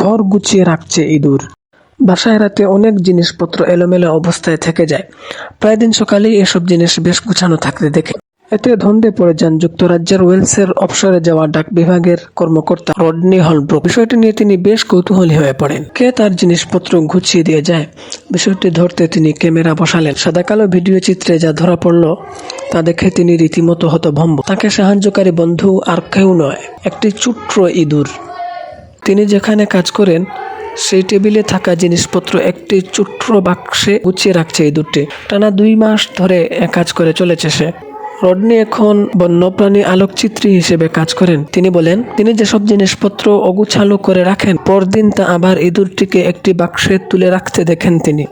ঘর গুছিয়ে রাখছে ইঁদুর। বাসায় রাতে অনেক জিনিসপত্র এলোমেলো অবস্থায় থেকে যায়। প্রায় দিন সকালেই এসব জিনিস বেশ গুছানো থাকতে দেখে। এতে ধন্দে পড়ে যান যুক্তরাজ্যের ওয়েলসের অবসরে যাওয়া ডাক বিভাগের কর্মকর্তা রডনি হলব্রুক। বিষয়টি নিয়ে তিনি বেশ কৌতূহলী হয়ে পড়েন। কে তার জিনিসপত্র গুছিয়ে দিয়ে যায়? বিষয়টি ধরতে তিনি ক্যামেরা বসালেন। সাদাকালো ভিডিও চিত্রে যা ধরা পড়ল তা দেখে তিনি রীতিমতো হতভম্ব। তাকে সাহায্যকারী বন্ধু আর কেউ নয়, একটি ছোট্ট ইঁদুর। তিনি যেখানে কাজ করেন সেই টেবিলে থাকা জিনিসপত্র একটি ছোট্ট বাক্সে গুছিয়ে রাখছে ইঁদুরটি। টানা 2 মাস ধরে কাজ করে চলেছে সে। রডনি এখন বন্যপ্রাণী আলোকচিত্রী হিসেবে কাজ করেন। তিনি বলেন, তিনি যেসব জিনিসপত্র অগুছালো করে রাখেন, পরদিন তা আবার ইঁদুরটিকে একটি বাক্সে তুলে রাখতে দেখেন তিনি।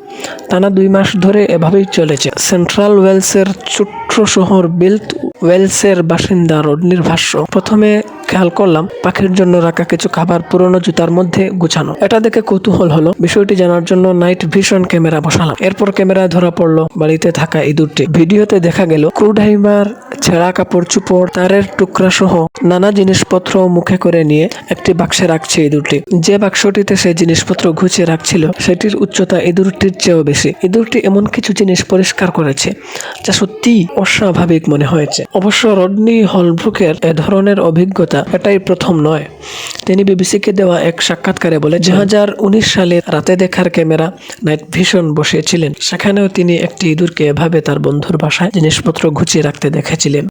টানা 2 মাস ধরে এভাবেই চলেছে। সেন্ট্রাল ওয়েলসের ছোট্ট শহর বিল্ট ওয়েলসের বাসিন্দা রডনির ভাষ্য, প্রথমে খেয়াল করলাম পাখির জন্য রাখা কিছু খাবার পুরনো জুতার মধ্যে গুছানো। এটা দেখে কৌতূহল হলো। বিষয়টি জানার জন্য নাইট ভিশন ক্যামেরা বসালাম। এরপর ক্যামেরায় ধরা পড়লো বাড়িতে থাকা ইঁদুরটি। ভিডিওতে দেখা গেল ক্রুডাইভার, ছেঁড়া কাপড় চোপড়, তারের টুকরা সহ নানা জিনিসপত্র মুখে করে নিয়ে একটি বাক্সে রাখছে ইঁদুরটি। যে বাক্সটিতে সে জিনিসপত্র গুছিয়ে রাখছিল সেটির উচ্চতা ইঁদুরটির চেয়েও বেশি। ইঁদুরটি এমন কিছু জিনিস পরিষ্কার করেছে যা সত্যি অস্বাভাবিক মনে হয়েছে। অবশ্য রডনি হলব্রুকের এ ধরনের অভিজ্ঞতা এটাই প্রথম নয়। তিনি বিবিসিকে দেওয়া এক সাক্ষাৎকারে বলে, 2019 সালে রাতে দেখার ক্যামেরা নাইট ভিশন বসিয়েছিলেন। সেখানেও তিনি একটি ইঁদুরকে এভাবে তার বন্ধুর বাসায় জিনিসপত্র গুছিয়ে রাখতে দেখেছিলেন।